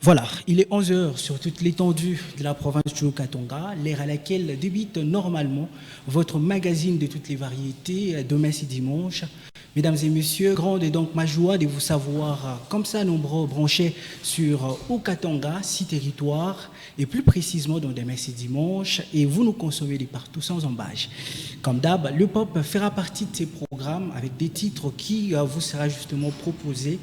Voilà, il est 11 heures sur toute l'étendue de la province du Haut-Katanga, l'ère à laquelle débute normalement votre magazine de toutes les variétés, demain c'est dimanche. Mesdames et messieurs, grande est donc ma joie de vous savoir comme ça nombreux branchés sur Haut-Katanga, 6 territoires, et plus précisément dans demain c'est dimanche, et vous nous consommez de partout sans embâche. Comme d'hab, le pop fera partie de ces programmes avec des titres qui vous sera justement proposés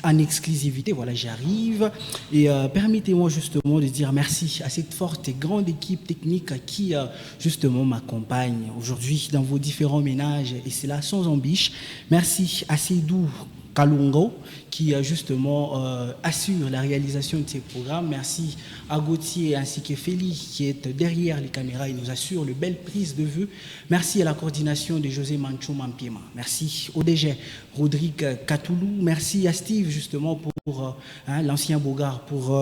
en exclusivité. Voilà, j'arrive. Et permettez-moi justement de dire merci à cette forte et grande équipe technique qui justement m'accompagne aujourd'hui dans vos différents ménages, et cela sans embûche. Merci à Seydou Kalungo qui justement assure la réalisation de ces programmes. Merci à Gauthier ainsi que Félix qui est derrière les caméras et nous assure le belle prise de vue. Merci à la coordination de José Mancho Mampiema. Merci au DG Rodrigue Katoulou. Merci à Steve justement pour l'ancien Bogart pour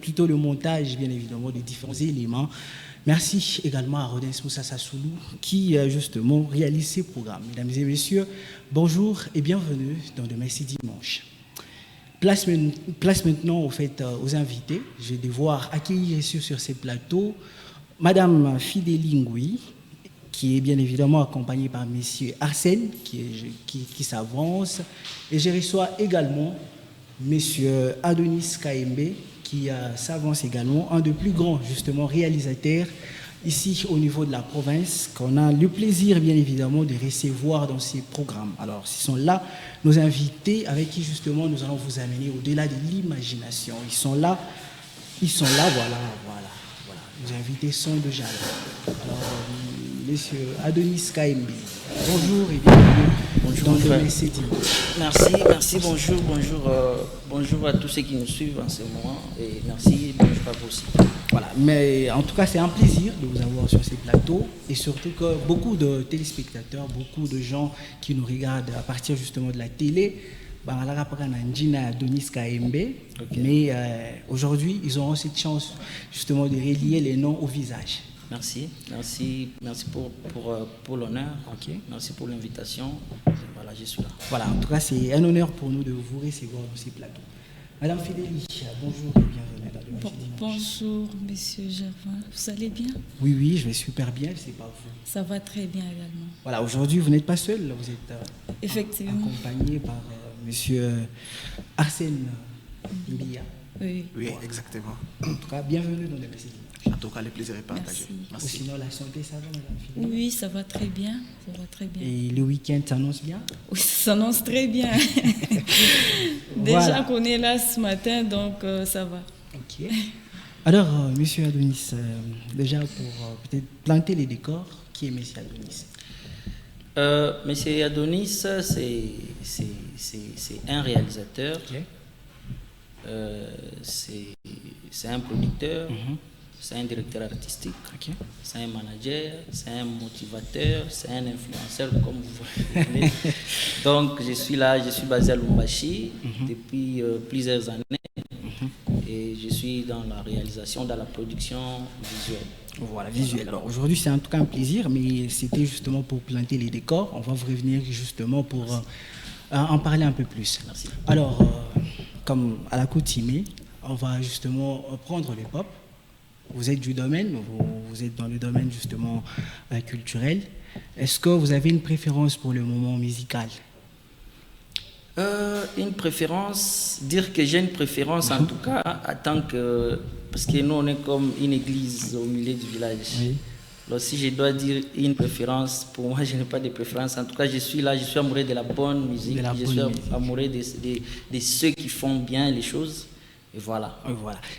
plutôt le montage bien évidemment des différents éléments. Merci également à Rodin Moussa Sassoulou qui justement réalise ces programmes. Mesdames et messieurs, bonjour et bienvenue dans Demain c'est dimanche. Place maintenant au fait, aux invités. Je vais devoir accueillir sur ces plateaux Madame Fidélie Ngoui, qui est bien évidemment accompagnée par Monsieur Arsène, qui s'avance. Et je reçois également Monsieur Adonis Kaembe, qui s'avance également, un des plus grands justement réalisateurs ici au niveau de la province, qu'on a le plaisir bien évidemment de recevoir dans ces programmes. Alors ce sont là nos invités avec qui justement nous allons vous amener au-delà de l'imagination. Ils sont là, voilà. Nos invités sont déjà là. Alors, Monsieur Adonis Kaembe, bonjour et bienvenue. Bonjour, dans mon frère. Demain c'est dimanche. Merci, bonjour à tous ceux qui nous suivent en ce moment et merci, bonjour à vous aussi. Voilà, mais en tout cas, c'est un plaisir de vous avoir sur ces plateaux et surtout que beaucoup de téléspectateurs, beaucoup de gens qui nous regardent à partir justement de la télé, Adonis Kaembe, mais aujourd'hui, ils auront cette chance justement de relier les noms au visage. Merci pour l'honneur, merci pour l'invitation, voilà, je suis là. Voilà, en tout cas, c'est un honneur pour nous de vous recevoir dans ces plateaux. Madame Fidélie, bonjour et bienvenue dans le dimanche. Bonjour, Monsieur Gervin. Vous allez bien? Oui, je vais super bien, c'est pas vous. Ça va très bien également. Voilà, aujourd'hui, vous n'êtes pas seul, vous êtes effectivement accompagné par Monsieur Arsène Mbia. Oui, exactement. En tout cas, bienvenue dans le Dimanche. En tout cas, le plaisir est partagé. Merci. Sinon, la santé, ça va, Madame Fidélie? Oui, ça va très bien. Et le week-end s'annonce bien? Oui, ça s'annonce très bien. Voilà. Déjà qu'on est là ce matin, donc ça va. Ok. Alors, Monsieur Adonis, déjà pour peut-être planter les décors, qui est Monsieur Adonis? Monsieur Adonis, c'est un réalisateur, c'est un producteur, c'est un directeur artistique, c'est un manager, c'est un motivateur, c'est un influenceur, comme vous voulez. Donc, je suis là, je suis basé à Lumbashi depuis plusieurs années et je suis dans la réalisation, dans la production visuelle. Voilà, visuel. Alors aujourd'hui, c'est en tout cas un plaisir, mais c'était justement pour planter les décors. On va vous revenir justement pour en parler un peu plus. Merci. Alors, comme à l'accoutumée, on va justement prendre le pop. Vous êtes du domaine, vous êtes dans le domaine justement culturel. Est-ce que vous avez une préférence pour le moment musical? Une préférence, dire que j'ai une préférence en tout cas, parce que nous on est comme une église au milieu du village. Oui. Alors si je dois dire une préférence, pour moi je n'ai pas de préférence. En tout cas je suis là, je suis amoureux de la bonne musique, amoureux de ceux qui font bien les choses. Et voilà.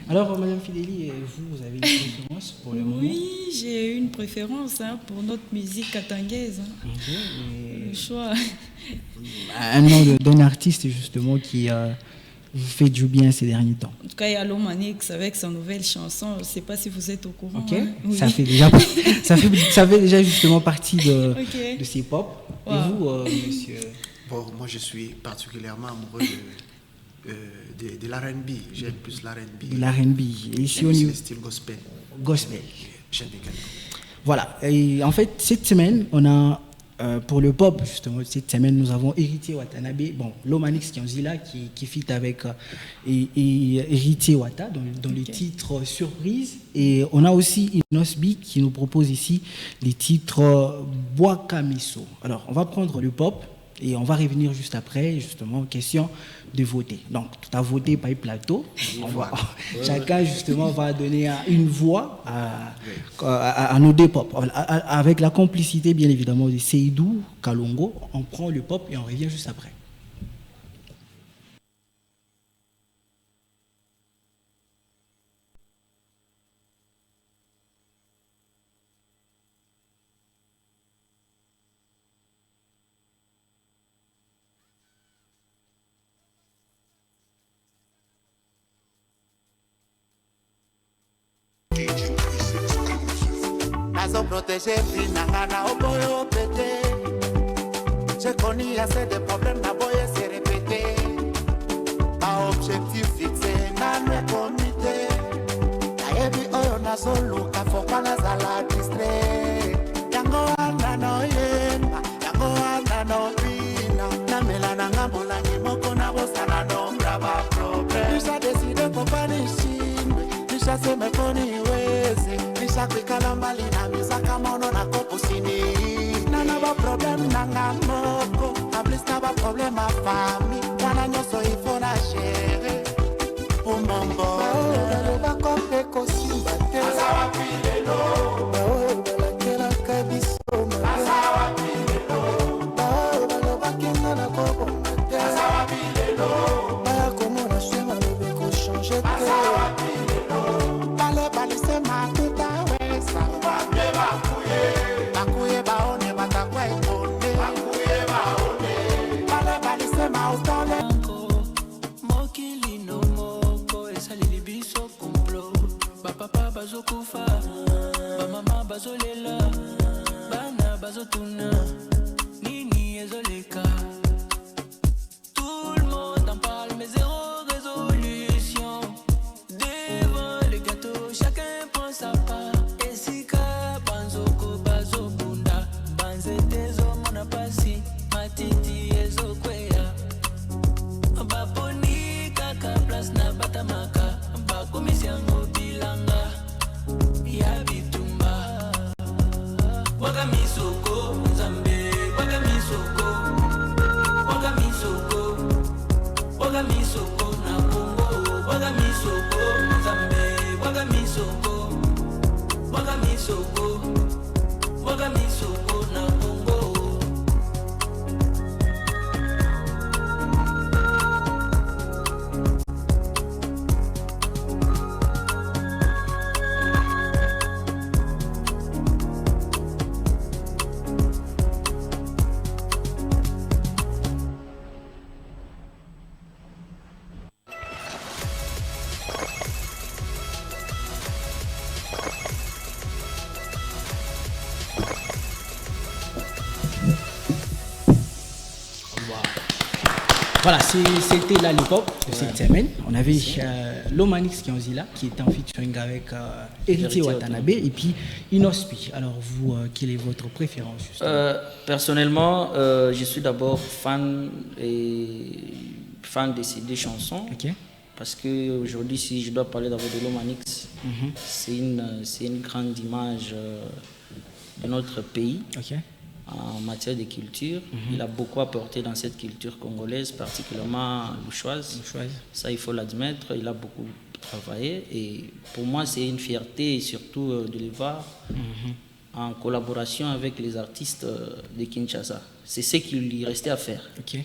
Alors, Madame Fidélie, vous avez une préférence pour le moment? Oui, j'ai une préférence pour notre musique katangaise. Le choix. Un nom d'un artiste justement qui vous fait du bien ces derniers temps. En tout cas, il y a Lomanix avec sa nouvelle chanson. Je ne sais pas si vous êtes au courant. Ok. Oui. Ça fait déjà justement partie de ces pop. Wow. Et vous, monsieur? Bon, moi, je suis particulièrement amoureux de l'R&B. J'aime plus l'R&B. L'R&B. Ici, au niveau style gospel. Gospel. J'aime également. Voilà. Et en fait, cette semaine, on a pour le pop, justement, cette semaine, nous avons Héritier Watanabe, bon, Lomanix Kianzila qui fit avec Héritier Wata dans les titres Surprise. Et on a aussi Inosbi qui nous propose ici les titres Boakamiso. Alors, on va prendre le pop et on va revenir juste après, justement, question de voter. Donc, tu as voté par plateau. Chacun, justement, va donner une voix à nos deux pop. Avec la complicité, bien évidemment, de Seydou Kalongo, on prend le pop et on revient juste après. Protéger, Pinangana, Oboyo, pété. J'ai connu assez de problèmes, ma boy, c'est répété. Un objectif fixé, n'a pas comité. Naebi, oyo, na solo, kafo, pana, zala, distrait. Yango, anano, yena, yango, anano, pina. Namela, nangamo, langi, moko, na bosana, no, grava, problème. Nisha décidé, compagnie, chine. Nisha, se me koni, weze. Nisha, kwikala, mali, na misaka, mono, na kopo, sini. Nana, ba, problème, nanga, moko. Ablis, na, ba, problème, ma famille. Wana, nyoso, ifo, na, chérie. Umombo. Nalo, ba, kope, kosimba, te. Asawa, pilelo. Balakela, kabiso, ma. Asawa, pilelo. Balo, ba, kenga, na, kopo, mate. Asawa, pilelo. Baya, komo, na, shema, lobe, ko, change, te. Asawa, pilelo. Bale, bale, se, ma, tuta, wesa. Bakuye, bakuye. Bakuye, baone, batakwa, ikone. Bakuye, baone. Bale, bale, se, ma, utole. Mokili no moko, esalili biso complot. Bapapa bazokufa, bamama bazolela, bana bazotuna, nini ezoleka. Tout le monde en parle, mais zéro résolution. Devant le gâteau, chacun prend sa part. Esika, banzoko, bazobunda, banzetezo, monapasi, matiti, ezokwea. Baponi, kaka, place na batamaka, bakomisiango bilanga, ya bitumba. Wakamisoko, Nzambe, wakamisoko, wakamisoko, wakamisoko na Kongo, wakamisoko, Nzambe, wakamisoko, wakamisoko, wakamisoko na Kongo. Voilà, c'était là l'hip-hop de cette semaine. On avait Lomanix Kianzila qui était en featuring avec Héritier Watanabe et puis Inospi. Alors vous, quelle est votre préférence Personnellement, je suis d'abord fan de ces deux chansons. Okay. Parce qu'aujourd'hui, si je dois parler d'abord de Lomanix, c'est une grande image de notre pays. Okay. En matière de culture. Il a beaucoup apporté dans cette culture congolaise, particulièrement louchoise. Ça, il faut l'admettre. Il a beaucoup travaillé. Et pour moi, c'est une fierté, et surtout de le voir en collaboration avec les artistes de Kinshasa. C'est ce qu'il lui restait à faire. Okay.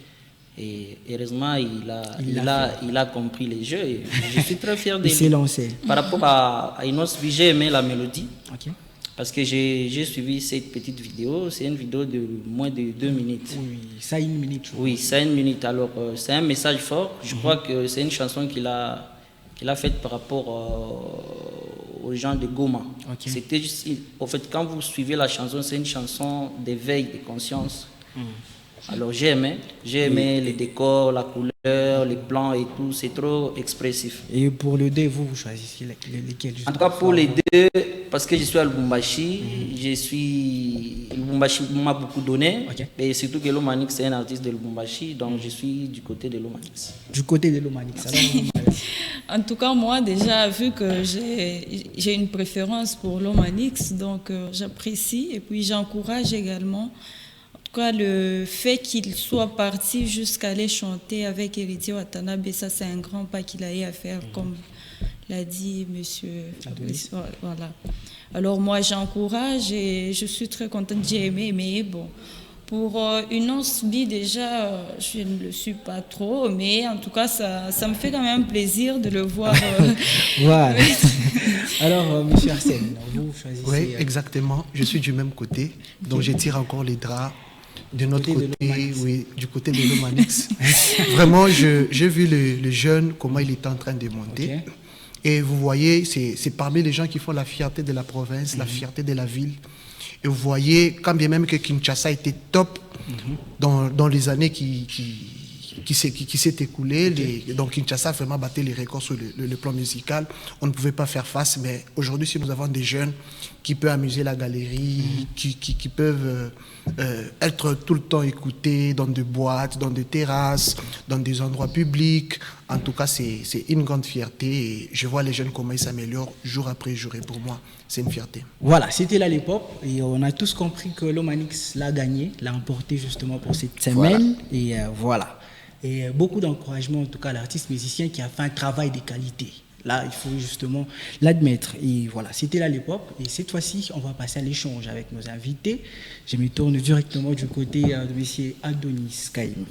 Et heureusement, il a compris les jeux. Et je suis très fier de lui. Il s'est lancé. Par rapport à Inosbi, j'ai aimé la mélodie. Okay. Parce que j'ai suivi cette petite vidéo. C'est une vidéo de moins de 2 minutes. Oui, ça 1 minute. Oui, ça 1 minute. Alors, c'est un message fort. Je crois que c'est une chanson qu'il a faite par rapport aux gens de Goma. Okay. C'était juste, au fait, quand vous suivez la chanson, c'est une chanson d'éveil de conscience. Alors j'ai aimé les décors, la couleur, les plans et tout, c'est trop expressif. Et pour le dé, vous choisissez lesquels? En tout cas pour les deux, parce que je suis à Lubumbashi, Lubumbashi m'a beaucoup donné, et surtout que Lomanix c'est un artiste de Lubumbashi, donc je suis du côté de Lomanix. Du côté de Lomanix, alors En tout cas, moi, déjà, vu que j'ai une préférence pour l'Omanix, donc j'apprécie et puis j'encourage également. En tout cas, le fait qu'il soit parti jusqu'à aller chanter avec Héritier Watanabe, ça, c'est un grand pas qu'il a eu à faire, comme l'a dit monsieur Fabrice. Voilà. Alors, moi, j'encourage et je suis très contente, j'ai aimé, mais bon. Pour une once bi, déjà, je ne le suis pas trop, mais en tout cas, ça me fait quand même plaisir de le voir. Voilà. Alors, monsieur Arsène, vous choisissez... Oui, exactement. Je suis du même côté, donc je tire encore les draps de notre côté, oui, du côté de l'Omanix. Vraiment, j'ai vu le jeune, comment il est en train de monter. Et vous voyez, c'est parmi les gens qui font la fierté de la province, la fierté de la ville. Et vous voyez, quand bien même que Kinshasa était top dans les années qui s'est écoulé, donc Kinshasa a vraiment battu les records sur le plan musical. On ne pouvait pas faire face, mais aujourd'hui, si nous avons des jeunes qui peuvent amuser la galerie, qui peuvent être tout le temps écoutés dans des boîtes, dans des terrasses, dans des endroits publics, en tout cas, c'est une grande fierté. Et je vois les jeunes comment ils s'améliorent jour après jour. Et pour moi, c'est une fierté. Voilà, c'était là l'époque. Et on a tous compris que l'Omanix l'a gagné, l'a emporté justement pour cette semaine. Voilà. Et voilà. Et beaucoup d'encouragement, en tout cas, à l'artiste musicien qui a fait un travail de qualité. Là, il faut justement l'admettre. Et voilà, c'était là l'époque. Et cette fois-ci, on va passer à l'échange avec nos invités. Je me tourne directement du côté de M. Adonis Kaimbe.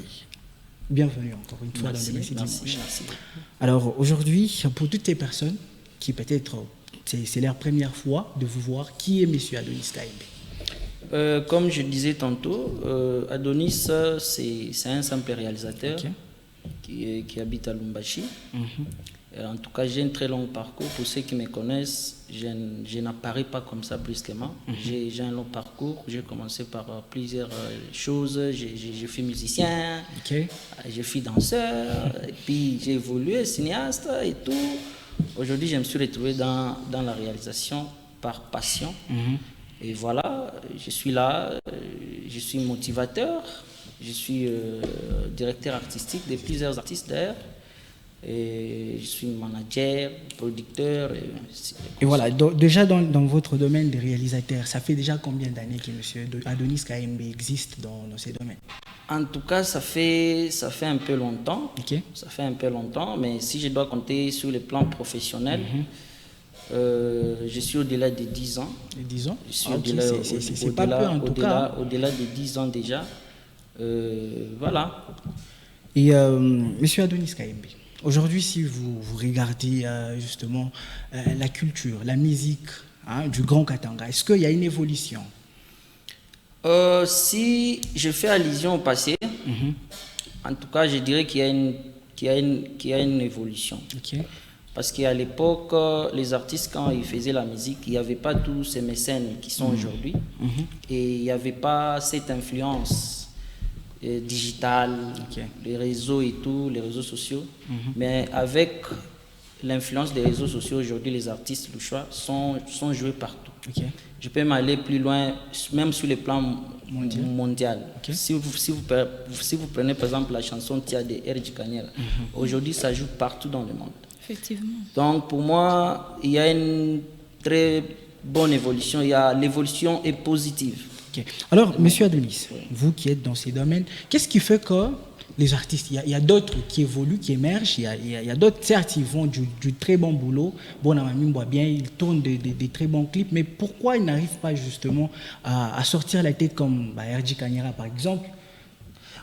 Bienvenue encore une fois dans le Messie Dimanche. Merci. Alors aujourd'hui, pour toutes ces personnes qui peut-être, c'est leur première fois de vous voir, qui est M. Adonis Kaimbe? Comme je disais tantôt, Adonis, c'est un simple réalisateur qui habite à Lubumbashi. En tout cas, j'ai un très long parcours. Pour ceux qui me connaissent, je n'apparais pas comme ça brusquement. J'ai un long parcours. J'ai commencé par plusieurs choses. Je suis musicien, je suis danseur, et puis j'ai évolué, cinéaste et tout. Aujourd'hui, je me suis retrouvé dans la réalisation par passion. Et voilà, je suis là, je suis motivateur, je suis directeur artistique de plusieurs artistes d'ailleurs. Et je suis manager, producteur. Et voilà, donc, déjà dans votre domaine de réalisateur, ça fait déjà combien d'années que M. Adonis Kaimbe existe dans ces domaines? En tout cas, ça fait un peu longtemps. Ça fait un peu longtemps, mais si je dois compter sur le plan professionnel, je suis au-delà de 10 ans. 10 ans? Je suis c'est pas peu en tout cas. Au-delà de 10 ans déjà. Voilà. Et M. Adonis Kaimbe, aujourd'hui, si vous regardez justement la culture, la musique du Grand Katanga, est-ce qu'il y a une évolution? Si je fais allusion au passé, en tout cas, je dirais qu'il y a une évolution. Parce qu'à l'époque, les artistes, quand ils faisaient la musique, il n'y avait pas tous ces mécènes qui sont aujourd'hui. Et il n'y avait pas cette influence digitale, les réseaux et tout, les réseaux sociaux. Mais avec l'influence des réseaux sociaux, aujourd'hui, les artistes, le choix, sont joués partout. Je peux m'aller plus loin, même sur le plan mondial. Si vous prenez par exemple la chanson Tia de R.J. Kanyera, aujourd'hui, ça joue partout dans le monde. Effectivement. Donc, pour moi, il y a une très bonne évolution. L'évolution est positive. Alors, M. Adonis, vous qui êtes dans ces domaines, qu'est-ce qui fait que les artistes, il y a d'autres qui évoluent, qui émergent, il y a d'autres, certes, ils font du très bon boulot, bien, ils tournent des très bons clips, mais pourquoi ils n'arrivent pas justement à sortir la tête comme R.J. Kanyera, par exemple?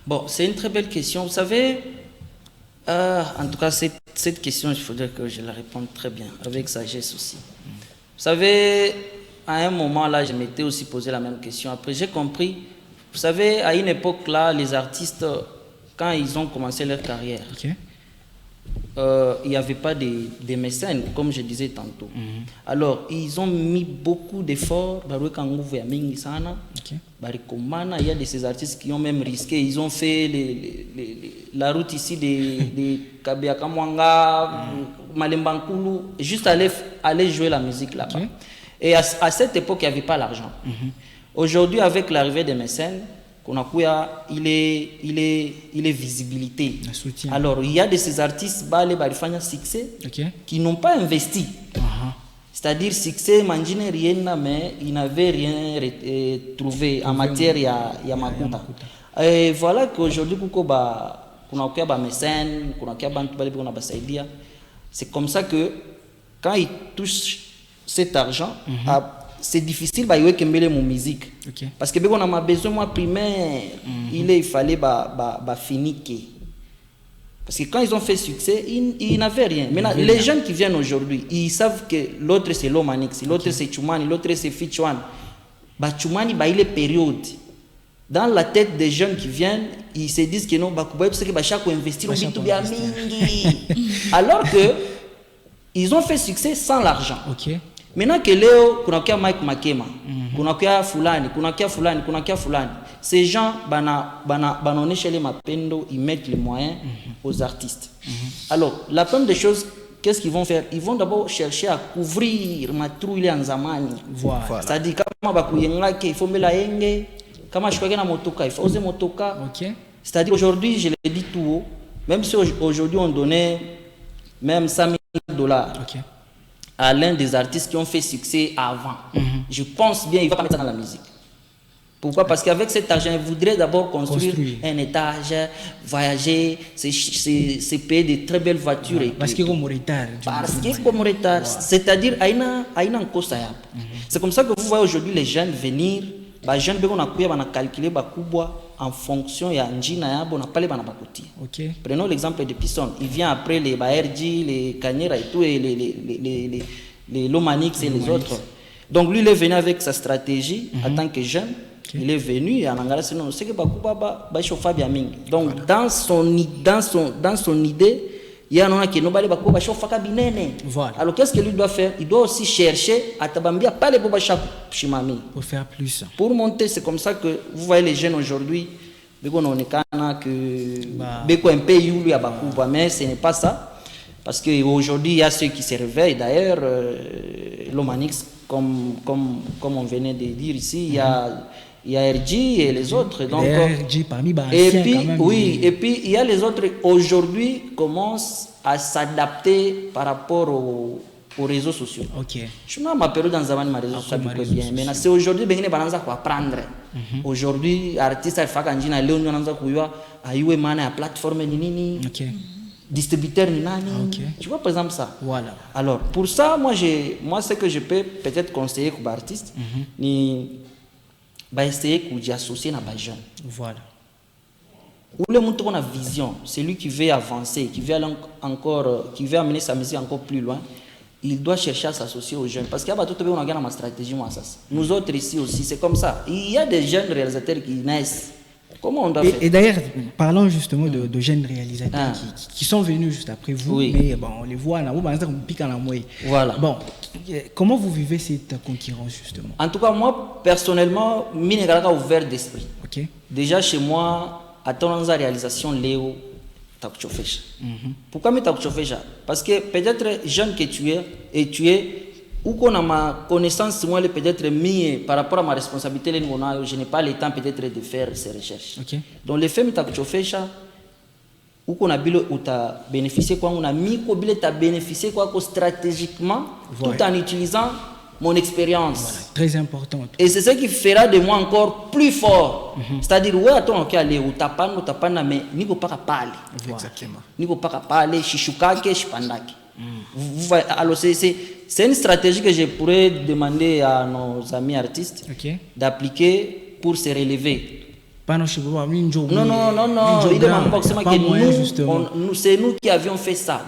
Bon, c'est une très belle question. Vous savez, en tout cas, cette question, il faudrait que je la réponde très bien, avec sagesse aussi. Vous savez, à un moment là, je m'étais aussi posé la même question. Après, j'ai compris. Vous savez, à une époque là, les artistes, quand ils ont commencé leur carrière, il n'y avait pas de mécènes, comme je disais tantôt. Alors, ils ont mis beaucoup d'efforts. Il y a de ces artistes qui ont même risqué. Ils ont fait la route ici de Kabiakamwanga, Malembankulu, juste aller jouer la musique là-bas. Et à cette époque, il n'y avait pas l'argent. Aujourd'hui, avec l'arrivée des mécènes, Kunakuya, il est visibilité. Alors, il y a de ces artistes, succès, qui n'ont pas investi. C'est-à-dire, succès, Manjine rien, mais ils n'avaient rien trouvé en matière de Makuta. Et voilà qu'aujourd'hui, Kunakuya mécène, Kunakuya Bantu, c'est comme ça que quand ils touchent cet argent, c'est difficile de faire mon musique. Parce que on a besoin moi primaire, il fallait finir. Parce que quand ils ont fait succès, ils n'avaient rien. Maintenant, les jeunes qui viennent aujourd'hui, ils savent que l'autre c'est Lomanix, l'autre c'est Chumani, l'autre c'est Fichuan. Chumani, il est période. Dans la tête des jeunes qui viennent, ils se disent que non, c'est que chaque investir au alors que ils ont fait succès sans l'argent. Maintenant que Léo, kunakia Mike Makema, kunakia Fulani, ces gens, banoné chez les Mapendo, ils mettent les moyens aux artistes. Alors, la première des choses, qu'est-ce qu'ils vont faire? Ils vont d'abord chercher à couvrir ma trouille en zamani. Voilà. C'est-à-dire, il faut me la henge, comme je suis motoka, il faut oser motoka. C'est-à-dire, aujourd'hui, je l'ai dit tout haut, même si aujourd'hui on donnait même $100 000 à l'un des artistes qui ont fait succès avant. Je pense bien qu'il ne va pas mettre ça dans la musique. Pourquoi? Parce qu'avec cet argent, il voudrait d'abord construire un étage, voyager, se payer de très belles voitures. Parce qu'il y a un retard. C'est-à-dire, il y a un cost. C'est comme ça que vous voyez aujourd'hui les jeunes venir. Les jeunes ont calculé en fonction de l'engine. Prenons l'exemple de Pisson. Il vient après les RG, les Kanyera et tout, et les Lomanix et les autres. Donc lui, il est venu avec sa stratégie en tant que jeune. Il est venu et en Angara, c'est que donc dans son idée, il y a un qui alors qu'est-ce que lui doit faire? Il doit aussi chercher à tabambia pas les boba shimami pour faire plus. Pour monter, c'est comme ça que vous voyez les jeunes aujourd'hui. On est un pays où il y a beaucoup, mais ce n'est pas ça. Parce qu'aujourd'hui, il y a ceux qui se réveillent. D'ailleurs, l'Omanix, comme on venait de dire ici, il y a RG et les autres. Donc, RG parmi et puis, oui, et puis il y a les autres aujourd'hui commencent à s'adapter par rapport aux réseaux sociaux. Je suis ma période dans un réseau social bien, mais c'est aujourd'hui que je vais apprendre. Aujourd'hui, artiste a fait un léon a plateforme nini, distributeur nini. Tu vois par exemple ça. Voilà. Alors pour ça, moi ce que je peux peut-être conseiller aux artistes, ni essayer de associer à des jeunes. Voilà. Où le monde a vision, celui qui veut avancer, qui veut amener sa musique encore plus loin, il doit chercher à s'associer aux jeunes. Parce qu'il y a tout le monde qui a ma stratégie. Nous autres ici aussi, c'est comme ça. Il y a des jeunes réalisateurs qui naissent. Comment on doit faire? Et d'ailleurs, parlons justement de jeunes réalisateurs qui sont venus juste après vous, mais bon, on les voit là, voilà. Bon, comment vous vivez cette concurrence justement? En tout cas, moi, personnellement, je suis ouvert d'esprit. Déjà, chez moi, à ton réalisation, Léo, pourquoi je parce que peut-être jeune que tu es, ou qu'on a ma connaissance, moi, peut-être mis par rapport à ma responsabilité, je n'ai pas le temps peut-être de faire ces recherches. Donc, les faits, ou qu'on a bénéficié, on a mis bénéficié stratégiquement, tout en utilisant mon expérience. Voilà, très importante. Et c'est ce qui fera de moi encore plus fort. C'est-à-dire, ouais, attends, ok, allez, ou tapana, mais n'y go pas parler. Exactement. N'y go pas parler, shishukake, shipandake. Vous voyez, alors c'est une stratégie que je pourrais demander à nos amis artistes d'appliquer pour se relever. Non, il demande pas seulement que nous, c'est nous qui avions fait ça.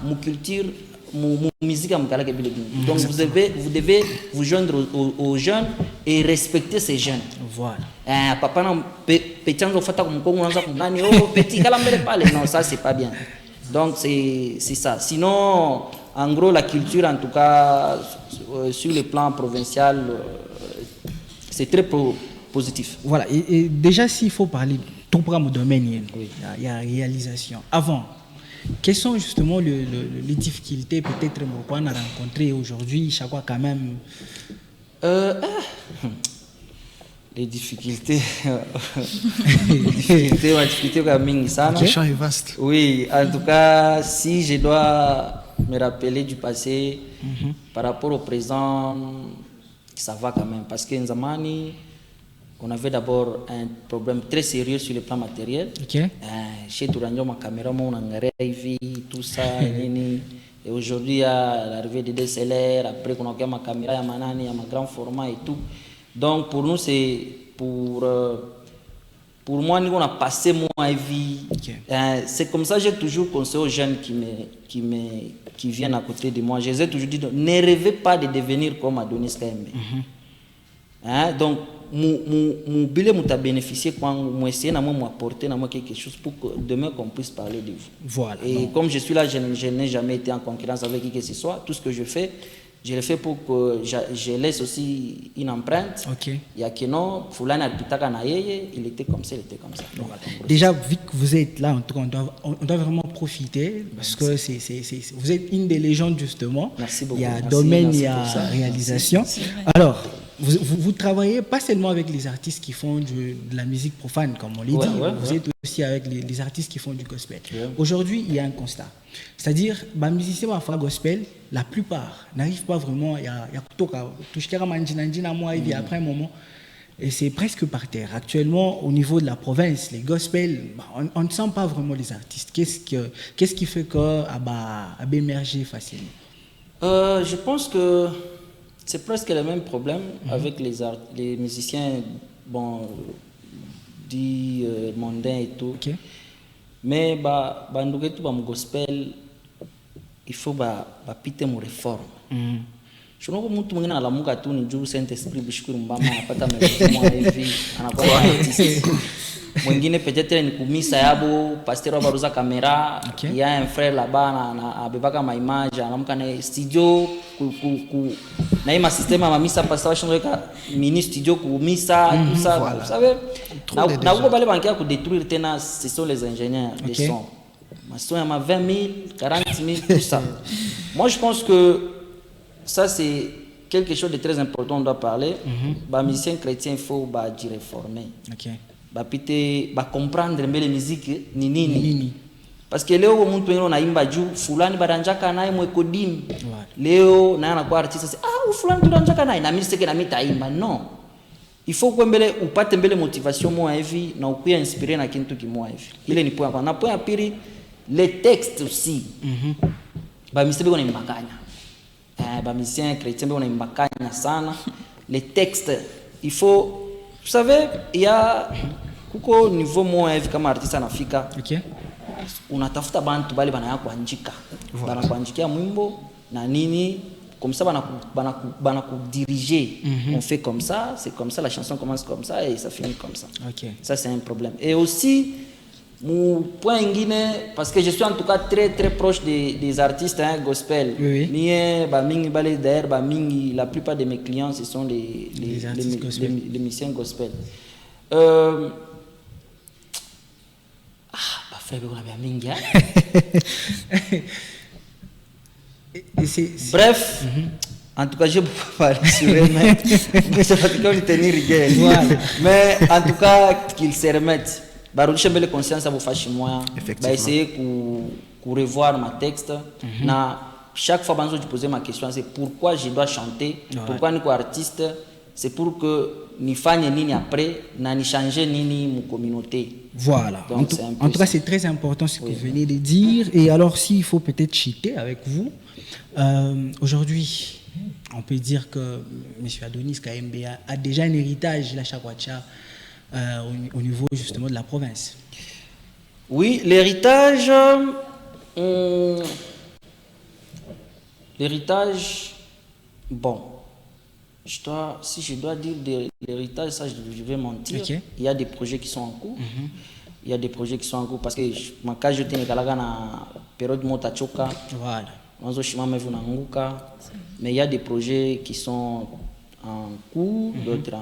Mon culture, mon musique, donc vous devez vous joindre aux jeunes et respecter ces jeunes. Voilà. Papa, petit, non, ça c'est pas bien. Donc c'est ça. Sinon, en gros, la culture, en tout cas, sur le plan provincial, c'est très positif. Voilà, et déjà s'il faut parler de ton programme domaine, Oui. il y a réalisation. Avant, quelles sont justement les difficultés peut-être qu'on a rencontrées aujourd'hui, chaque fois quand même Les difficultés, les difficultés quand même, ça, non? Le champ est vaste. Oui, en tout cas, si je dois me rappeler du passé par rapport au présent, ça va quand même. Parce qu'en Zamani, on avait d'abord un problème très sérieux sur le plan matériel. Ok. Chez Touranjo, ma caméra, mon engrais, tout ça, et aujourd'hui, il y a l'arrivée des DSLR, après qu'on a ma caméra, il y a ma nani, il y a ma grand format et tout. Donc pour nous, c'est pour moi, nous on a passé moins vie. Ok. C'est comme ça que j'ai toujours conseillé aux jeunes qui viennent à côté de moi. Je les ai toujours dit, ne rêvez pas de devenir comme Adonis Kaembe. Donc, mon billet m'a bénéficié quand moi essayé de m'apporter quelque chose pour que demain qu'on puisse parler de vous. Voilà. Et Donc, comme je suis là, je n'ai jamais été en concurrence avec qui que ce soit. Tout ce que je fais, je le fais pour que je laisse aussi une empreinte. ok. Il y a que non, Fulani Alpitaka na yeye, il était comme ça, il était comme ça. Donc, Déjà, vu que vous êtes là, en tout cas, on doit vraiment profiter parce que vous êtes une des légendes justement. Merci beaucoup. Il y a Merci, domaine, merci il y a pour ça. réalisation. C'est vrai. Alors, vous travaillez pas seulement avec les artistes qui font de la musique profane, comme on l'a Ouais, dit, ouais, vous ouais. êtes aussi avec les artistes qui font du gospel. Ouais. Aujourd'hui, il y a un constat. C'est-à-dire, les musiciens qui font gospel, la plupart n'arrivent pas vraiment, il y a et après un moment, et c'est presque par terre. Actuellement, au niveau de la province, les gospels, on ne sent pas vraiment les artistes. Qu'est-ce qui fait que émerger facilement? Je pense que c'est presque le même problème avec les musiciens dits mondains et tout. Ok. Mais bandouge tout mon gospel, il faut piter mon réforme. Je n'ai pas mtu mwingine analamuka tu ni juu Saint Esprit bishukuru mbama anapata mrefumo hivi anakuwa artiste. Mwingine peut-être ni kumisa yabo pasteur wa baruza kamera, Okay. il y a un frère là-bas na abebaka ma image anamuka na studio na ima système ma misa pasteur shongoka mini studio kumisa tout ça, voilà. vous savez. Trop de Na déjà. uko bale bankia ku détruire tena, ce sont les ingénieurs de Okay. son. Mason ya ma 20 000, 40 000 tout ça. Moi je pense que ça, c'est quelque chose de très important, on doit parler. Les musiciens chrétiens, il faut dire réformer. Ok. Comprendre les musiques, ni nini. Nini. Parce que leo mtu wengine unaimba juu fulani baranjaka naye mwekodim. Voilà. Leo naye anakuwa artiste sasa, fulani turanjaka naye na mimi sike na mimi taimba. Non. Il faut que mbele upate mbele motivation moi hivi na ukuya inspirer na kintu kimoja hivi. Ile ni point. Na point ya pili, les textes aussi. Ba misebe kona imbakanya. Ba musiciens chrétiens on imbakanya sana. Les textes, il faut, vous savez, il y a kuko niveau moi hivi kama artiste anafika. Ok. Unatafuta bantu bale banaya kuandika. Bana kuandikia mwimbo na nini comme ça bana diriger. On fait comme ça, c'est comme ça, la chanson commence comme ça et ça finit comme ça. Ok. Ça c'est un problème. Et aussi mon point ingine, parce que je suis en tout cas très très proche des artistes gospel. Oui, Oui. La plupart de mes clients ce sont Les artistes gospel. les musiciens gospel. Frère, bref, en tout cas, je ne peux pas parler sur eux, mais c'est pas de tenir rigueur. Voilà. Mais en tout cas, qu'ils se remettent. Barudisha mbele conscience à vous fâcher moi. Effectivement. Essayer de revoir ma texte. Na chaque fois que je pose ma question, c'est pourquoi je dois chanter, Ouais. pourquoi je suis artiste. C'est pour que ni fasse nini après, na ni changer nini mon communauté. Voilà. Donc, c'est un peu En tout cas, ça. c'est très important ce que vous venez de dire. Et alors, s'il faut peut-être cheater avec vous, aujourd'hui, on peut dire que M. Adonis Kaembe a déjà un héritage, la Chakwacha, au niveau justement de la province. Oui, l'héritage, bon, si je dois dire l'héritage, ça je vais mentir. Ok. Il y a des projets qui sont en cours. Il y a des projets qui sont en cours parce que quand je tenais à la période Motachoka, Voilà. mais il y a des projets qui sont en cours, d'autres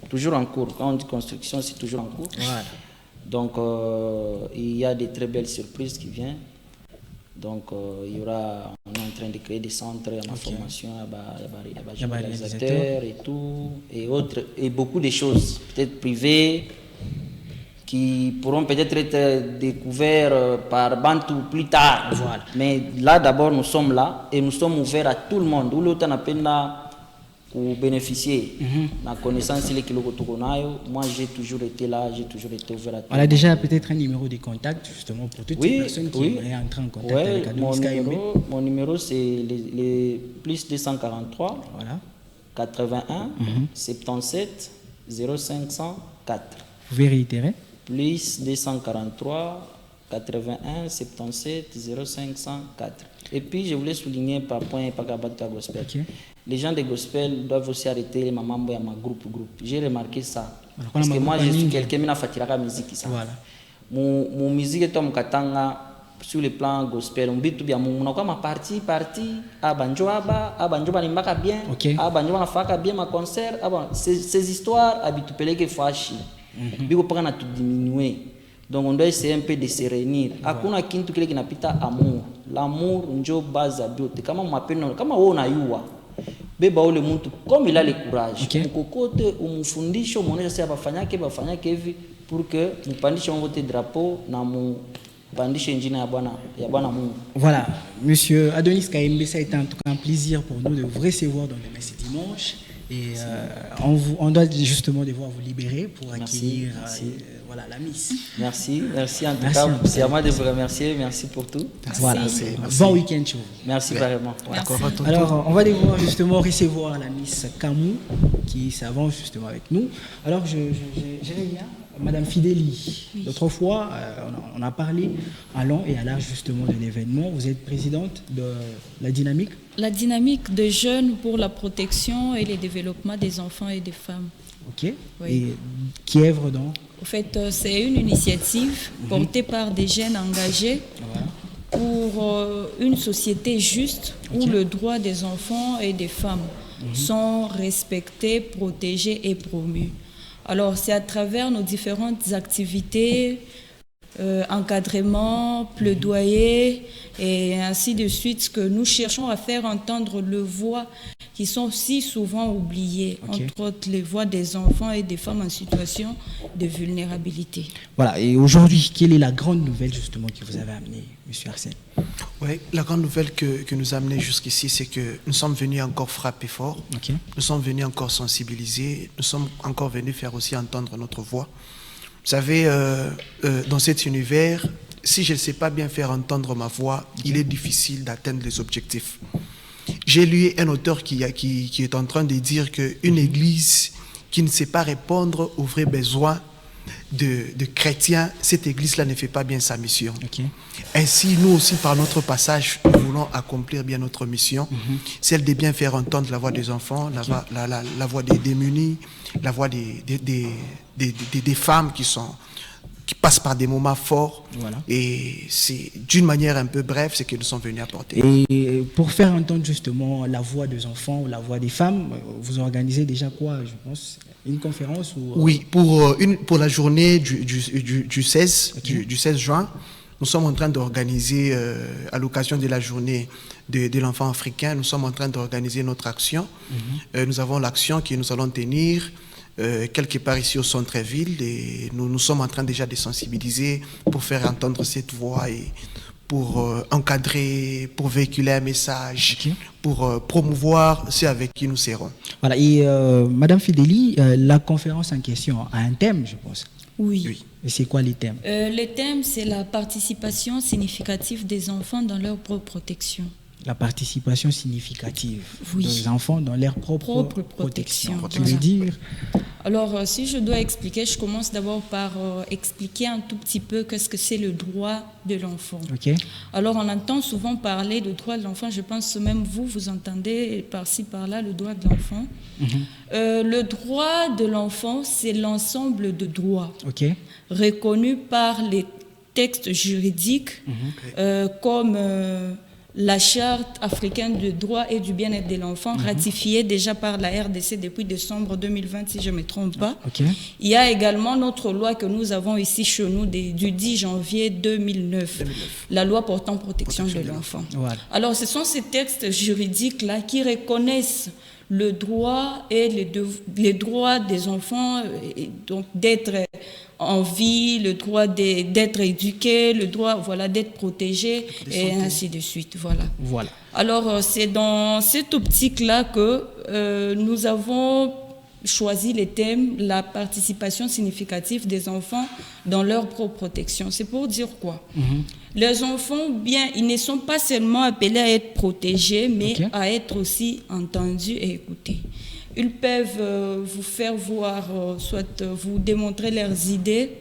toujours en cours. Quand on dit construction, c'est toujours en cours. Voilà. Donc, il y a des très belles surprises qui viennent. Donc, il y aura, on est en train de créer des centres de formation, il y a réalisateurs et tout, et autres, et beaucoup de choses, peut-être privées, qui pourront peut-être être découverts par Bantu plus tard. Voilà. Mais là, d'abord, nous sommes là et nous sommes ouverts à tout le monde. Où l'autre n'a pas pour bénéficier de la connaissance et moi, j'ai toujours été là, j'ai toujours été ouvert à tout. On a déjà peut-être un numéro de contact justement pour toutes les personnes qui aimeraient entrer en contact avec Adonis KMB. Mon numéro, c'est les plus 243 Voilà. 81 77 0504. Vous pouvez réitérer? Plus 243 81 77 0504. Et puis, je voulais souligner par point Pagabata Gospel. Okay. Les gens des gospel doivent aussi arrêter les mamans à ma groupe. J'ai remarqué ça. Voilà. Parce que moi, je suis quelqu'un qui a fait la musique. Voilà. Mon musique est comme Katanga sur le plan gospel. On bit bien. Mon ma partie. Banjo banimbaka bien. Banjo banafaka bien ma concert. Ces histoires habitent pelé que fashi. Biko pas na tout diminuer. Donc on doit essayer un peu de se réunir. Hakuna kintu kile kinapita amour. L'amour njo base ya biote. Kama mapendo, kama wewe unayua. Beba ule mtu comme il a le courage. Mkokote umfundisho muonesha sasa bafanyake hivi pour que mpandishe wote drapeau na mpandishe injina ya Bwana Mungu. Voilà, monsieur Adonis KMB, ça a été en tout cas un plaisir pour nous de vous recevoir dans Demain c'est dimanche. Et on doit justement devoir vous libérer pour accueillir voilà, la Miss. Merci en tout cas. C'est à moi de vous remercier. Merci pour tout. Voilà, bon week-end chez vous. Merci vraiment. Alors, on va devoir justement recevoir la Miss Kamou qui s'avance justement avec nous. Alors, je reviens. Madame Fidélie, l'autre fois, on a parlé à long et à large justement de l'événement. Vous êtes présidente de la dynamique? La dynamique de jeunes pour la protection et le développement des enfants et des femmes. Ok. Oui. Et qui œuvre dans? En fait, c'est une initiative portée par des jeunes engagés pour une société juste où le droit des enfants et des femmes sont respectés, protégés et promus. Alors, c'est à travers nos différentes activités, encadrement, plaidoyer et ainsi de suite que nous cherchons à faire entendre les voix qui sont si souvent oubliées, entre autres les voix des enfants et des femmes en situation de vulnérabilité. Voilà, et aujourd'hui, quelle est la grande nouvelle justement que vous avez amenée, M. Arsène? Oui, la grande nouvelle que nous a amenée jusqu'ici, c'est que nous sommes venus encore frapper fort, nous sommes venus encore sensibiliser, nous sommes encore venus faire aussi entendre notre voix. Vous savez, dans cet univers, si je ne sais pas bien faire entendre ma voix, il est difficile d'atteindre les objectifs. J'ai lu un auteur qui est en train de dire qu'une église qui ne sait pas répondre aux vrais besoins de chrétiens, cette église-là ne fait pas bien sa mission. Ainsi, nous aussi, par notre passage, nous voulons accomplir bien notre mission, celle de bien faire entendre la voix des enfants, la voix des démunis, la voix des femmes qui passent par des moments forts. Voilà. Et c'est d'une manière un peu brève, c'est que nous sommes venus apporter. Et pour faire entendre justement la voix des enfants ou la voix des femmes, vous organisez déjà quoi, je pense, une conférence ou... Oui, pour la journée du 16 juin, nous sommes en train d'organiser, à l'occasion de la journée de l'enfant africain, nous sommes en train d'organiser notre action. Nous avons l'action que nous allons tenir quelque part ici au centre-ville et nous sommes en train déjà de sensibiliser pour faire entendre cette voix et pour encadrer, pour véhiculer un message, pour promouvoir ceux avec qui nous serons. Voilà, et Madame Fidélie, la conférence en question a un thème, je pense. Oui. Et c'est quoi les thèmes? Le thème, c'est la participation significative des enfants dans leur propre protection. La participation significative Oui. des enfants dans leur propre protection. Tu veux dire? Alors, si je dois expliquer, je commence d'abord par expliquer un tout petit peu qu'est-ce que c'est le droit de l'enfant. Ok. Alors, on entend souvent parler de droit de l'enfant. Je pense même vous entendez par-ci, par-là le droit de l'enfant. Le droit de l'enfant, c'est l'ensemble de droits reconnus par les textes juridiques comme la Charte africaine du droit et du bien-être de l'enfant, ratifiée déjà par la RDC depuis décembre 2020, si je ne me trompe pas. Il y a également notre loi que nous avons ici chez nous du 10 janvier 2009, la loi portant protection de l'enfant. Voilà. Alors, ce sont ces textes juridiques-là qui reconnaissent le droit et les droits des enfants, et donc d'être en vie, le droit d'être éduqué, le droit d'être protégé, et ainsi de suite. Voilà. Alors, c'est dans cette optique-là que nous avons choisi les thèmes, la participation significative des enfants dans leur propre protection. C'est pour dire quoi? Les enfants, bien, ils ne sont pas seulement appelés à être protégés, mais à être aussi entendus et écoutés. Ils peuvent vous faire voir, soit vous démontrer leurs idées,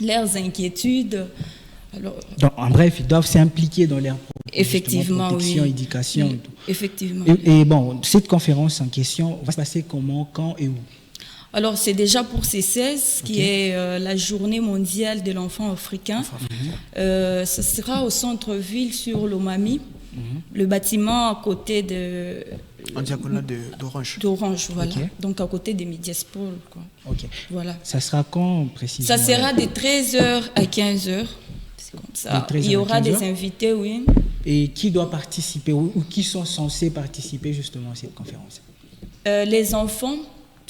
leurs inquiétudes. Alors, donc, en bref, ils doivent s'impliquer dans leur protection, éducation. Et tout. Effectivement. Et bon, cette conférence en question va se passer comment, quand et où? Alors, c'est déjà pour ces 16, qui est la journée mondiale de l'enfant africain. Ce sera au centre-ville sur Lomami, le bâtiment à côté de... En diagonale d'Orange. D'Orange, voilà. Donc, à côté des Médiaspol. Voilà. Ça sera quand précisément? Ça sera de 13h à 15h. C'est comme ça. Il y aura des invités, oui. Et qui doit participer ou qui sont censés participer justement à cette conférence? Les enfants.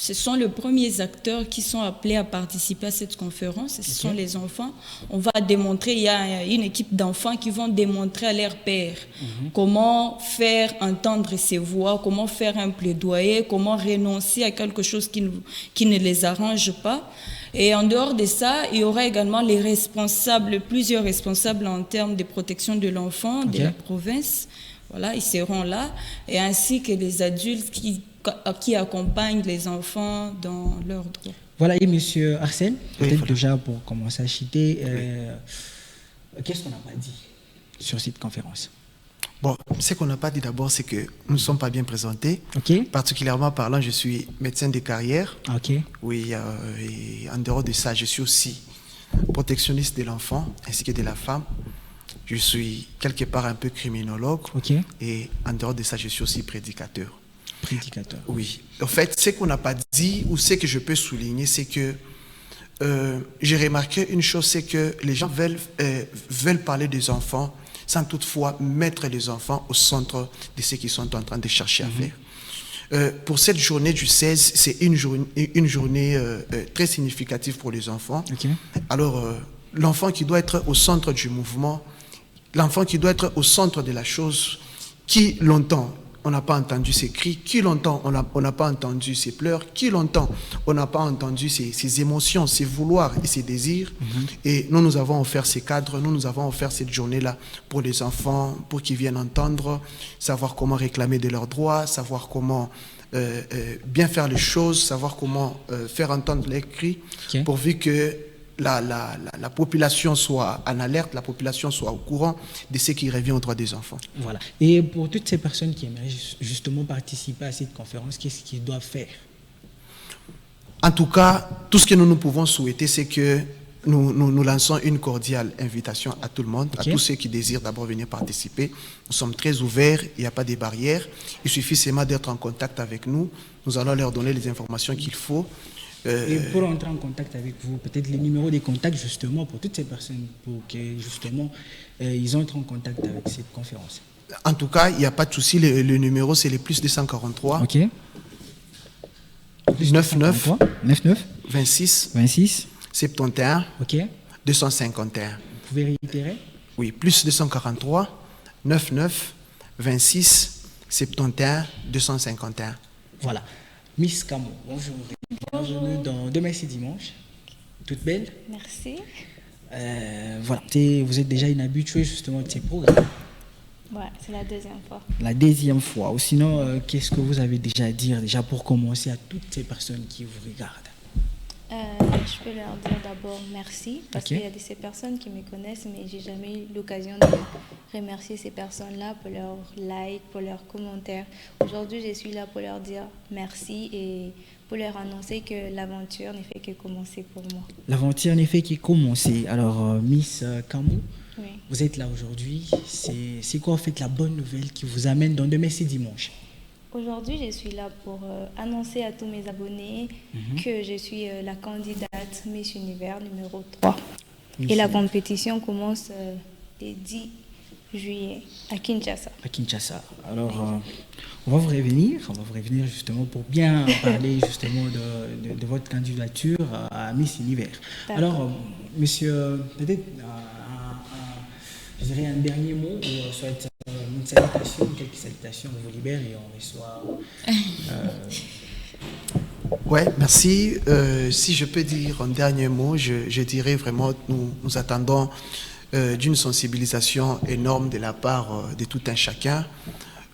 Ce sont les premiers acteurs qui sont appelés à participer à cette conférence. Ce sont les enfants. On va démontrer, il y a une équipe d'enfants qui vont démontrer à leurs pères comment faire entendre ses voix, comment faire un plaidoyer, comment renoncer à quelque chose qui ne les arrange pas. Et en dehors de ça, il y aura également les responsables, plusieurs responsables en termes de protection de l'enfant de la province. Voilà, ils seront là, et ainsi que les adultes qui accompagnent les enfants dans leurs droits. Voilà, et monsieur Arsène, peut-être déjà pour commencer à citer, qu'est-ce qu'on n'a pas dit sur cette conférence? Bon, ce qu'on n'a pas dit d'abord, c'est que nous ne sommes pas bien présentés. Particulièrement parlant, je suis médecin de carrière. Oui, et en dehors de ça, je suis aussi protectionniste de l'enfant ainsi que de la femme. Je suis quelque part un peu criminologue. Et en dehors de ça, je suis aussi prédicateur. Oui. En fait, ce qu'on n'a pas dit ou ce que je peux souligner, c'est que j'ai remarqué une chose, c'est que les gens veulent parler des enfants sans toutefois mettre les enfants au centre de ce qu'ils sont en train de chercher à faire. Pour cette journée du 16, c'est une journée très significative pour les enfants. Alors, l'enfant qui doit être au centre du mouvement, l'enfant qui doit être au centre de la chose, qui longtemps on n'a pas entendu ses cris, qui longtemps on n'a pas entendu ses pleurs, qui longtemps on n'a pas entendu ses émotions, ses vouloirs et ses désirs. Et nous avons offert ces cadres, nous avons offert cette journée-là pour les enfants, pour qu'ils viennent entendre, savoir comment réclamer de leurs droits, savoir comment bien faire les choses, savoir comment faire entendre les cris, pourvu que la population soit en alerte, la population soit au courant de ce qui revient aux droits des enfants. Voilà. Et pour toutes ces personnes qui aimeraient justement participer à cette conférence, qu'est-ce qu'ils doivent faire? En tout cas, tout ce que nous pouvons souhaiter, c'est que nous lançons une cordiale invitation à tout le monde, à tous ceux qui désirent d'abord venir participer. Nous sommes très ouverts, il n'y a pas de barrières. Il suffit seulement d'être en contact avec nous. Nous allons leur donner les informations qu'il faut. Et pour entrer en contact avec vous, peut-être les numéros des contacts justement pour toutes ces personnes, pour que justement ils entrent en contact avec cette conférence. En tout cas, il n'y a pas de souci, le numéro c'est le plus 243 99 26 71 251. Vous pouvez réitérer? Oui, plus 243 99 26 71 251. Voilà. Miss Camo, bonjour. Bienvenue dans Demain c'est dimanche. Toute belle. Merci. Voilà. Vous êtes déjà une habituée justement de ces programmes. Ouais, c'est la deuxième fois. La deuxième fois. Ou sinon, qu'est-ce que vous avez déjà à dire, déjà pour commencer, à toutes ces personnes qui vous regardent? Je peux leur dire d'abord merci, parce qu'il y a de ces personnes qui me connaissent, mais j'ai jamais eu l'occasion de remercier ces personnes-là pour leurs likes, pour leurs commentaires. Aujourd'hui, je suis là pour leur dire merci et pour leur annoncer que l'aventure ne fait que commencer pour moi. L'aventure ne fait que commencer. Alors, Miss Kamou, Oui. vous êtes là aujourd'hui. C'est quoi en fait la bonne nouvelle qui vous amène dans Demain c'est dimanche? Aujourd'hui, je suis là pour annoncer à tous mes abonnés que je suis la candidate Miss Univers numéro 3. Et la compétition commence le 10 juillet à Kinshasa. À Kinshasa. Alors, on va vous revenir justement pour bien parler justement de votre candidature à Miss Univers. Alors, monsieur, peut-être je dirais un dernier mot, ou soit une salutation, quelques salutations, on vous libère et on reçoit. Ouais, merci. Si je peux dire un dernier mot, je dirais vraiment que nous attendons d'une sensibilisation énorme de la part de tout un chacun.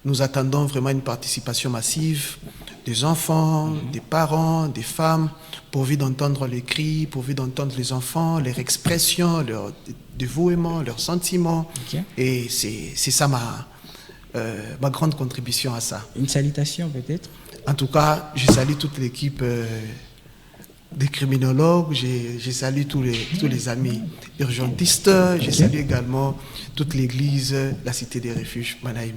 Nous attendons vraiment une participation massive des enfants, des parents, des femmes, pourvu d'entendre les cris, pourvu d'entendre les enfants, leurs expressions, leur dévouement, leurs sentiments. Et c'est ça ma grande contribution à ça. Une salutation peut-être? En tout cas, je salue toute l'équipe des criminologues, je salue tous les amis urgentistes, je salue également toute l'église, la cité des refuges, Manaïm.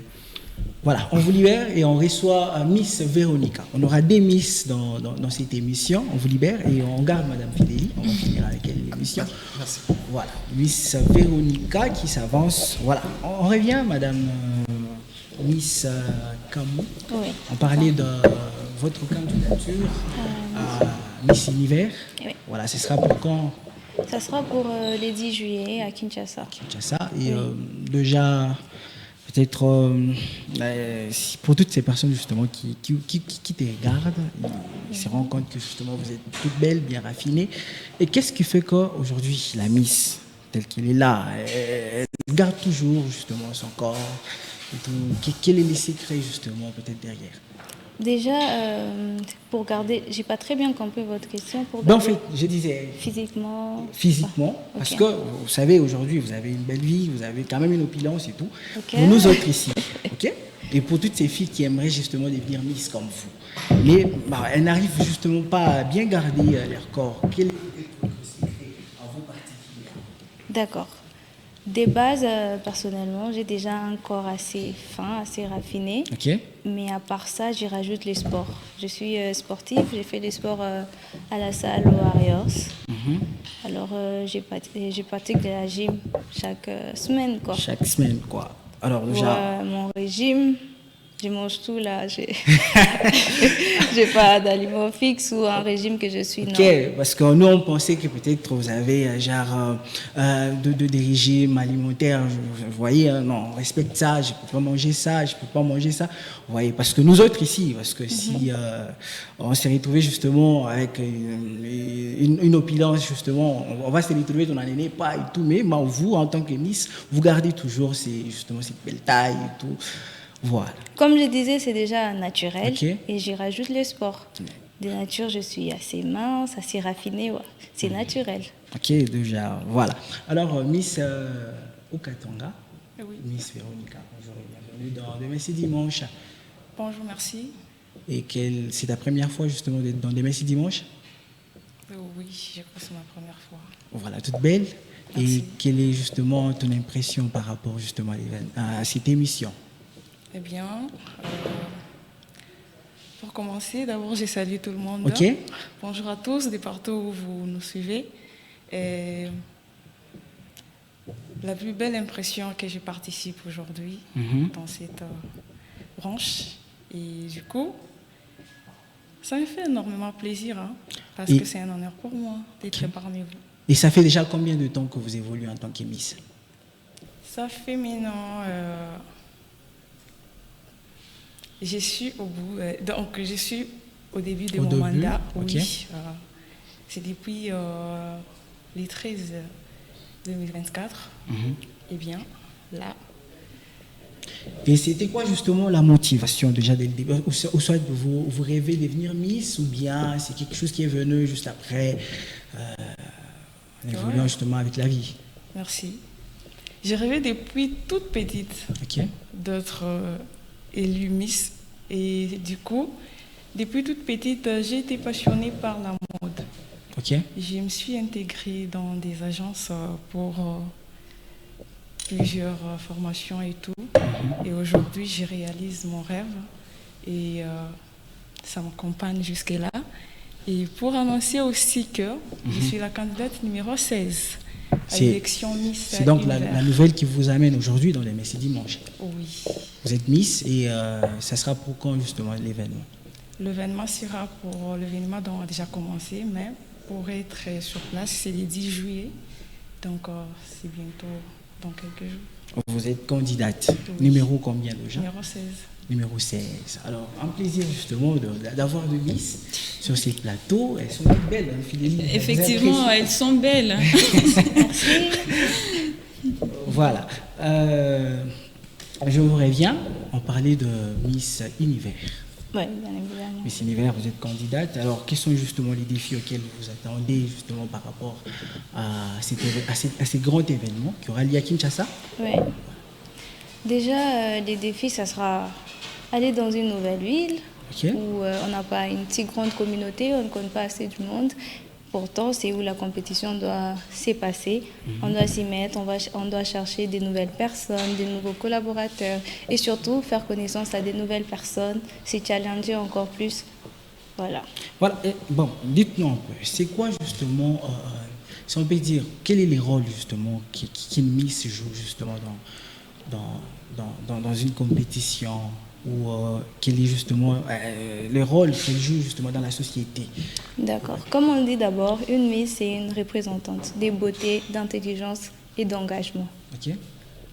Voilà, on vous libère et on reçoit Miss Véronica. On aura des Miss dans cette émission. On vous libère et on garde Madame Fidélie. On va finir avec elle l'émission. Merci. Voilà, Miss Véronica qui s'avance. Voilà, on revient, Madame Miss Kamou. Oui. On parlait de votre candidature à Miss Univers. Oui. Voilà, ce sera pour quand? Ça sera pour le 10 juillet à Kinshasa. Kinshasa. Et déjà, peut-être pour toutes ces personnes justement qui te regardent, ils se rendent compte que justement vous êtes toute belle, bien raffinée. Et qu'est-ce qui fait qu'aujourd'hui la Miss, telle qu'elle est là, elle garde toujours justement son corps et tout. Quel est le secret justement peut-être derrière? Déjà, pour garder, j'ai pas très bien compris votre question. Pour Ben, en garder fait, je disais physiquement, parce Ok. que vous savez, aujourd'hui, vous avez une belle vie, vous avez quand même une opulence et tout. Ok. Pour nous autres ici, ok? Et pour toutes ces filles qui aimeraient justement devenir Miss comme vous, mais elles n'arrivent justement pas à bien garder leur corps. Quel est votre secret à vous particulier? D'accord. De base, personnellement, j'ai déjà un corps assez fin, assez raffiné. Ok. Mais à part ça, j'y rajoute les sports. Je suis sportive, j'ai fait des sports à la salle aux Warriors. Alors, je pratique de la gym chaque semaine, quoi. Chaque semaine, quoi. Alors déjà, Mon régime, je mange tout là. J'ai pas d'aliment fixe ou un régime que je suis. ok, Non. parce que nous on pensait que peut-être vous avez genre des régimes alimentaires. Vous voyez, non, on respecte ça. Je peux pas manger ça, je peux pas manger ça. Vous voyez, parce que nous autres ici, parce que si on s'est retrouvé justement avec une opulence justement, on va se retrouver dans l'année pas et tout, mais vous en tant que Miss, vous gardez toujours justement cette belle taille et tout. Voilà. Comme je disais, c'est déjà naturel. Ok. Et j'y rajoute le sport. De nature, je suis assez mince, assez raffinée. Ouais. C'est naturel. Ok, déjà, voilà. Alors, Miss Okatonga, Oui. Miss Véronica, bonjour et bienvenue dans Demain c'est dimanche. Bonjour, merci. Et c'est ta première fois justement d'être dans Demain c'est dimanche? Oui, je crois que c'est ma première fois. Voilà, toute belle. Merci. Et quelle est justement ton impression par rapport justement à cette émission? Eh bien, pour commencer, d'abord, je salue tout le monde. Ok. Bonjour à tous, de partout où vous nous suivez. Et la plus belle impression que je participe aujourd'hui dans cette branche. Et du coup, ça me fait énormément plaisir, parce que c'est un honneur pour moi d'être parmi vous. Et ça fait déjà combien de temps que vous évoluez en tant que Miss? Ça fait maintenant... je suis au bout, donc je suis au début de mon mandat. Okay. Oui, c'est depuis les 13 2024. Eh bien, là. Et c'était quoi justement la motivation déjà dès le début? Ou soit vous rêvez de devenir Miss, ou bien c'est quelque chose qui est venu juste après, en évoluant justement avec la vie? Merci. J'ai rêvé depuis toute petite d'être élue Miss. Et du coup, depuis toute petite, j'ai été passionnée par la mode. Je me suis intégrée dans des agences pour plusieurs formations et tout. Et aujourd'hui, je réalise mon rêve et ça m'accompagne jusque-là. Et pour annoncer aussi que je suis la candidate numéro 16 à l'élection Miss. C'est donc la nouvelle qui vous amène aujourd'hui dans les Messes Dimanche. Oui. Vous êtes Miss et ça sera pour quand justement l'événement? L'événement sera pour l'événement dont on a déjà commencé, mais pour être sur place, c'est le 10 juillet. Donc c'est bientôt dans quelques jours. Vous êtes candidate. Numéro combien déjà? Numéro 16. Numéro 16. Alors, un plaisir justement d'avoir de Miss sur ces plateaux. Elles sont toutes belles, hein, Philémie. Effectivement, elles sont belles. Voilà. Je vous reviens, on parlait de Miss Univers. Oui, bien évidemment. Miss Univers, vous êtes candidate. Alors, quels sont justement les défis auxquels vous vous attendez justement par rapport à ces grands événements qui aura lieu à Kinshasa? Oui. Déjà, les défis, ça sera aller dans une nouvelle ville où on n'a pas une si grande communauté, on ne connaît pas assez du monde. Pourtant, c'est où la compétition doit s'y passer. On doit s'y mettre, on doit chercher des nouvelles personnes, des nouveaux collaborateurs et surtout faire connaissance à des nouvelles personnes, se challenger encore plus. Voilà. Voilà. Et, bon, dites-nous un peu, c'est quoi justement, si on peut dire, quel est les rôles justement qu'une Miss joue justement dans une compétition ou quel est justement le rôle qu'elle joue justement dans la société? D'accord. Comme on dit d'abord, une Miss, c'est une représentante des beautés, d'intelligence et d'engagement.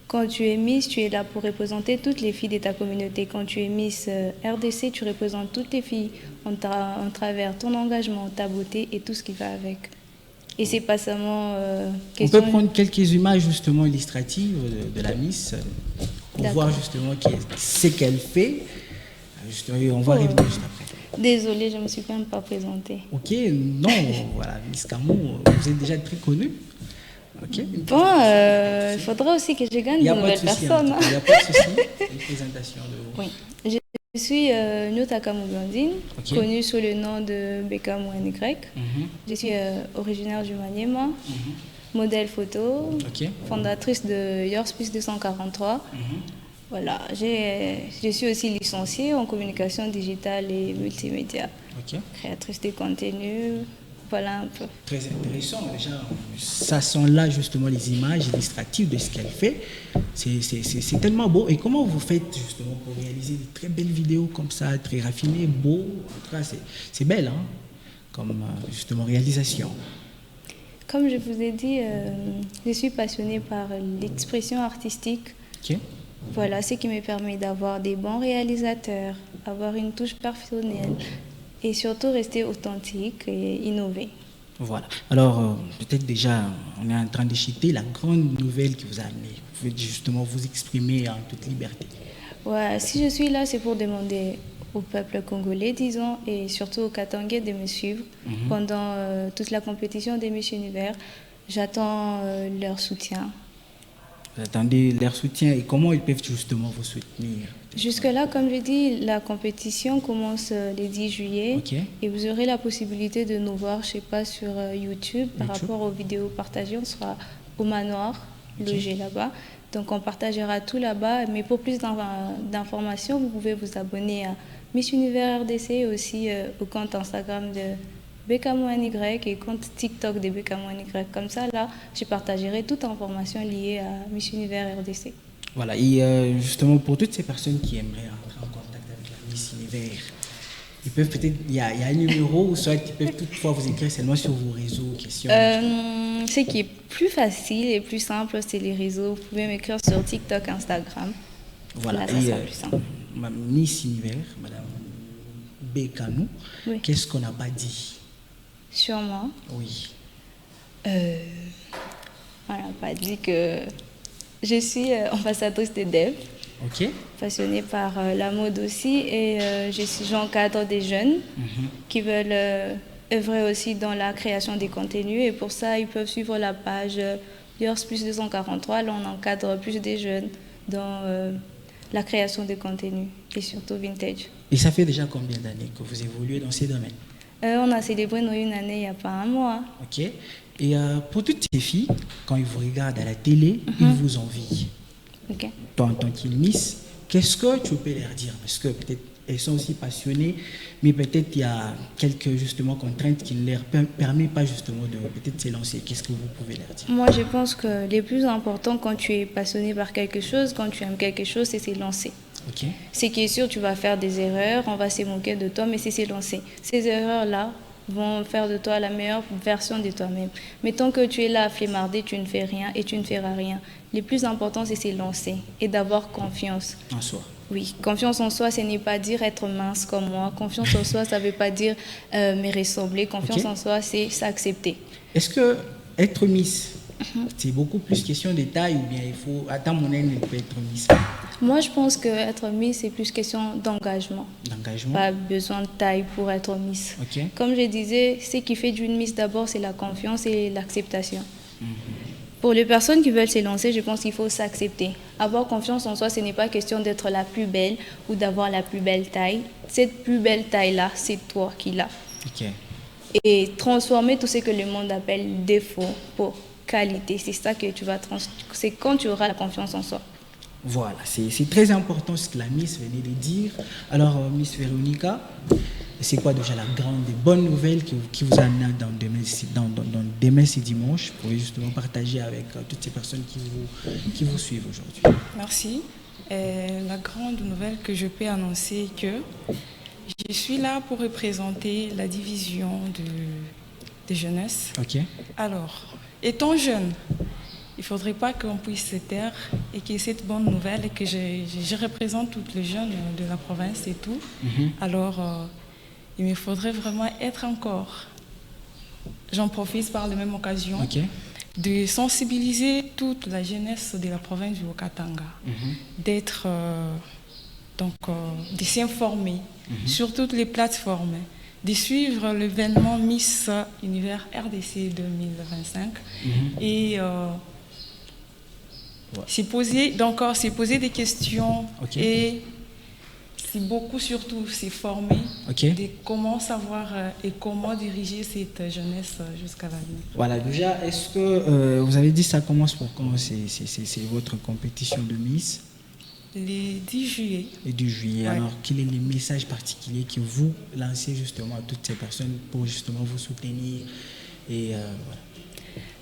Quand tu es Miss, tu es là pour représenter toutes les filles de ta communauté. Quand tu es Miss RDC, tu représentes toutes les filles en travers ton engagement, ta beauté et tout ce qui va avec. Et c'est pas seulement On peut prendre quelques images justement illustratives de la Miss pour voir justement ce qu'elle fait. Justement, on va revenir juste après. Désolée, je ne me suis même pas présentée. Ok, non, voilà, Miss Camou, vous êtes déjà très connue. Okay. Bon, il faudra aussi que je gagne de nouvelles personnes. Il n'y a pas de souci. Une présentation de vous. Oui. Je suis Nyota Kamou Blandine, connue sous le nom de Bekamou NY. Je suis originaire du Maniema, modèle photo, fondatrice de Yours Plus 243. Voilà, je suis aussi licenciée en communication digitale et multimédia. Créatrice de contenu. Voilà un peu. Très intéressant. Déjà, ça sont là justement les images illustratives de ce qu'elle fait. C'est tellement beau. Et comment vous faites justement pour réaliser de très belles vidéos comme ça, très raffinées, beau? En tout cas, c'est belle, hein, comme justement réalisation. Comme je vous ai dit, je suis passionnée par l'expression artistique. Voilà, ce qui me permet d'avoir des bons réalisateurs, avoir une touche personnelle. Et surtout rester authentique et innover. Voilà. Alors, peut-être déjà, on est en train de citer la grande nouvelle qui vous a amené. Vous pouvez justement vous exprimer en toute liberté. Ouais, si je suis là, c'est pour demander au peuple congolais, disons, et surtout aux Katangais de me suivre pendant toute la compétition des Miss Univers. J'attends leur soutien. Vous attendez leur soutien et comment ils peuvent justement vous soutenir? Jusque-là, comme je dis, la compétition commence le 10 juillet et vous aurez la possibilité de nous voir, je ne sais pas, sur YouTube par rapport aux vidéos partagées. On sera au manoir, logé là-bas. Donc on partagera tout là-bas. Mais pour plus d'informations, vous pouvez vous abonner à Miss Univers RDC et aussi au compte Instagram de Bekamou NY et compte TikTok de Bekamou NY. Comme ça, là, je partagerai toute information liée à Miss Univers RDC. Voilà, et justement pour toutes ces personnes qui aimeraient entrer en contact avec la Miss Univers, ils peuvent peut-être, il y a un numéro ou soit ils peuvent toutefois vous écrire seulement sur vos réseaux, questions. Ce qui est plus facile et plus simple, c'est les réseaux. Vous pouvez m'écrire sur TikTok, Instagram. Voilà, là, ça sera plus simple. Miss Univers, Madame Bekamou, qu'est-ce qu'on n'a pas dit? Sur moi? Oui. On n'a pas dit que je suis ambassadrice de DEV. Ok. Passionnée par la mode aussi. Et j'encadre des jeunes qui veulent œuvrer aussi dans la création des contenus. Et pour ça, ils peuvent suivre la page Yours Plus 243. Là, on encadre plus des jeunes dans la création de contenus et surtout vintage. Et ça fait déjà combien d'années que vous évoluez dans ces domaines? On a célébré nos 1 année il n'y a pas un mois. Ok. Et pour toutes ces filles, quand ils vous regardent à la télé, ils vous envient. Ok. Toi, en tant qu'Ilmiss, qu'est-ce que tu peux leur dire? Parce que peut-être elles sont aussi passionnées, mais peut-être il y a quelques justement contraintes qui ne leur permettent pas justement de peut-être se lancer. Qu'est-ce que vous pouvez leur dire? Moi, je pense que le plus important quand tu es passionné par quelque chose, quand tu aimes quelque chose, c'est se lancer. Ok. C'est qui est sûr, tu vas faire des erreurs, on va se moquer de toi, mais c'est se lancer. Ces erreurs-là vont faire de toi la meilleure version de toi-même. Mais tant que tu es là à flemmarder, tu ne fais rien et tu ne feras rien. Le plus important, c'est se lancer et d'avoir confiance. En soi. Oui, confiance en soi, ce n'est pas dire être mince comme moi. Confiance en soi, ça ne veut pas dire me ressembler. Confiance en soi, c'est s'accepter. Est-ce que être Miss, c'est beaucoup plus question de taille ou bien il faut... Attends, mon aîne peut être Miss? Moi, je pense qu'être Miss, c'est plus question d'engagement. D'engagement. Pas besoin de taille pour être Miss. Ok. Comme je disais, ce qui fait d'une Miss d'abord, c'est la confiance et l'acceptation. Pour les personnes qui veulent se lancer, je pense qu'il faut s'accepter. Avoir confiance en soi, ce n'est pas question d'être la plus belle ou d'avoir la plus belle taille. Cette plus belle taille-là, c'est toi qui l'as. Ok. Et transformer tout ce que le monde appelle défaut pour qualité. C'est ça que tu vas c'est quand tu auras la confiance en soi. Voilà, c'est très important ce que la Miss venait de dire. Alors, Miss Véronica, c'est quoi déjà la grande et bonne nouvelle qui vous amène dans demain c'est dimanche pour justement partager avec toutes ces personnes qui vous suivent aujourd'hui? Merci. La grande nouvelle que je peux annoncer est que je suis là pour représenter la division de jeunesse. Ok. Alors, étant jeune, il ne faudrait pas qu'on puisse se taire et qu'il y ait cette bonne nouvelle et que je représente toutes les jeunes de la province et tout. Alors, il me faudrait vraiment être encore, j'en profite par la même occasion, de sensibiliser toute la jeunesse de la province du Haut-Katanga, d'être, de s'informer sur toutes les plateformes, de suivre l'événement Miss Univers RDC 2025 et s'y poser des questions et beaucoup surtout s'y former de comment savoir et comment diriger cette jeunesse jusqu'à l'avenir. Voilà, déjà, est-ce que vous avez dit ça commence pour quand c'est votre compétition de Miss? Les 10 juillet. Les 10 juillet. Alors, quel est le message particulier que vous lancez justement à toutes ces personnes pour justement vous soutenir et voilà.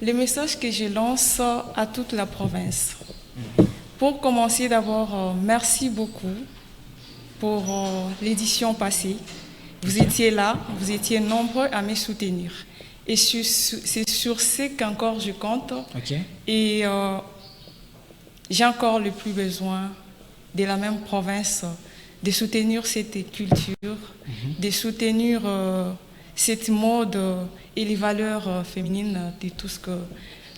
Le message que je lance à toute la province. Pour commencer, d'abord, merci beaucoup pour l'édition passée. Vous étiez là, vous étiez nombreux à me soutenir. Et c'est sur ce qu'encore je compte. Et j'ai encore le plus besoin de la même province de soutenir cette culture, de soutenir cette mode et les valeurs féminines de tout ce que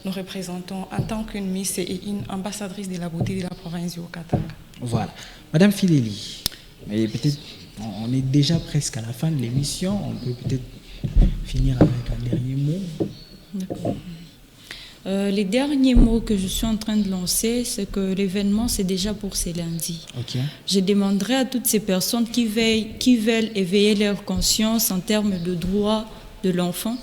nous représentons en tant qu'une Miss et une ambassadrice de la beauté de la province du Haut-Katanga. Voilà. Madame Fileli, mais peut-être on est déjà presque à la fin de l'émission, on peut peut-être finir avec un dernier mot. D'accord. Les derniers mots que je suis en train de lancer, c'est que l'événement, c'est déjà pour ce lundi. Je demanderai à toutes ces personnes qui veulent éveiller leur conscience en termes de droits de l'enfant,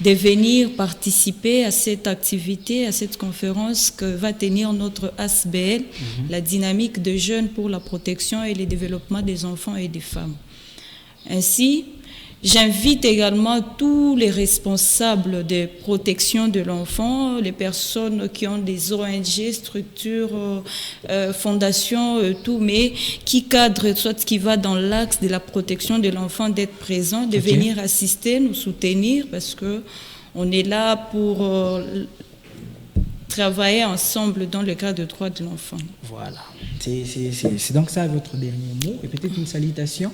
de venir participer à cette activité, à cette conférence que va tenir notre ASBL, la dynamique de jeunes pour la protection et le développement des enfants et des femmes. Ainsi, j'invite également tous les responsables de protection de l'enfant, les personnes qui ont des ONG, structures, fondations, tout, mais qui cadrent, soit qui va dans l'axe de la protection de l'enfant, d'être présent, de venir assister, nous soutenir, parce qu'on est là pour travailler ensemble dans le cadre des droits de l'enfant. Voilà. C'est donc ça votre dernier mot, et peut-être une salutation.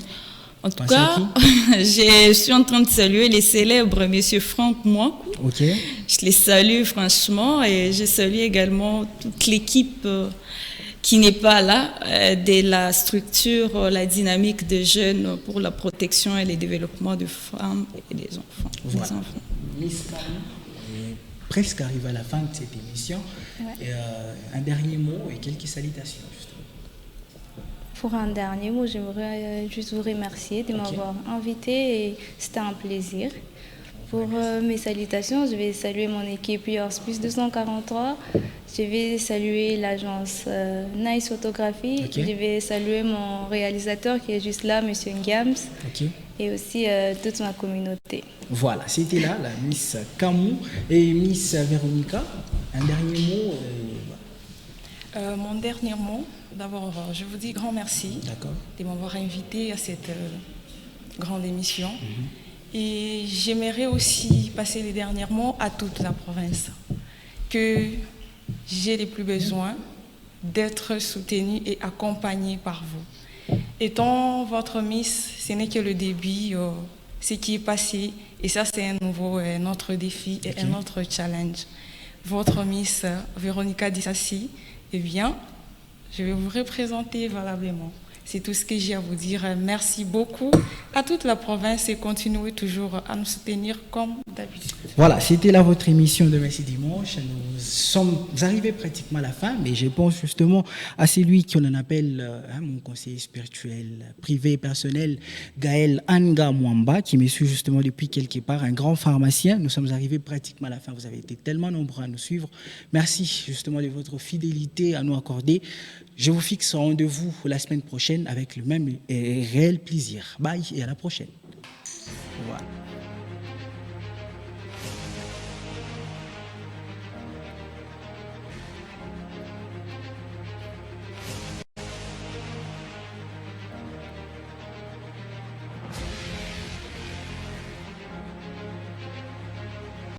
En tout cas, je suis en train de saluer les célèbres M. Franck Mouakou. Je les salue franchement et je salue également toute l'équipe qui n'est pas là, de la structure, la dynamique des jeunes pour la protection et le développement des femmes et des enfants. Voilà. Miss Camou, presque arrive à la fin de cette émission. Ouais. Un dernier mot et quelques salutations, justement. Pour un dernier mot, j'aimerais juste vous remercier de m'avoir invité et c'était un plaisir. Pour mes salutations, je vais saluer mon équipe Plus 243. Je vais saluer l'agence Nice Photographie. Je vais saluer mon réalisateur qui est juste là, M. Ngams. Et aussi toute ma communauté. Voilà, c'était là la Miss Camou et Miss Véronica. Un dernier mot Mon dernier mot, d'abord, je vous dis grand merci de m'avoir invité à cette grande émission. Et j'aimerais aussi passer les derniers mots à toute la province, que j'ai les plus besoin d'être soutenue et accompagnée par vous. Étant votre Miss, ce n'est que le début, ce qui est passé, et ça c'est un autre défi et un autre challenge. Votre Miss Véronica Dissassi, eh bien, je vais vous représenter valablement. C'est tout ce que j'ai à vous dire. Merci beaucoup à toute la province et continuez toujours à nous soutenir comme d'habitude. Voilà, c'était là votre émission de Merci Dimanche. Nous sommes arrivés pratiquement à la fin, mais je pense justement à celui qu'on appelle mon conseiller spirituel, privé, personnel, Gaël Anga Mwamba, qui me suit justement depuis quelque part, un grand pharmacien. Nous sommes arrivés pratiquement à la fin. Vous avez été tellement nombreux à nous suivre. Merci justement de votre fidélité à nous accorder. Je vous fixe rendez-vous la semaine prochaine avec le même et réel plaisir. Bye et à la prochaine. Voilà.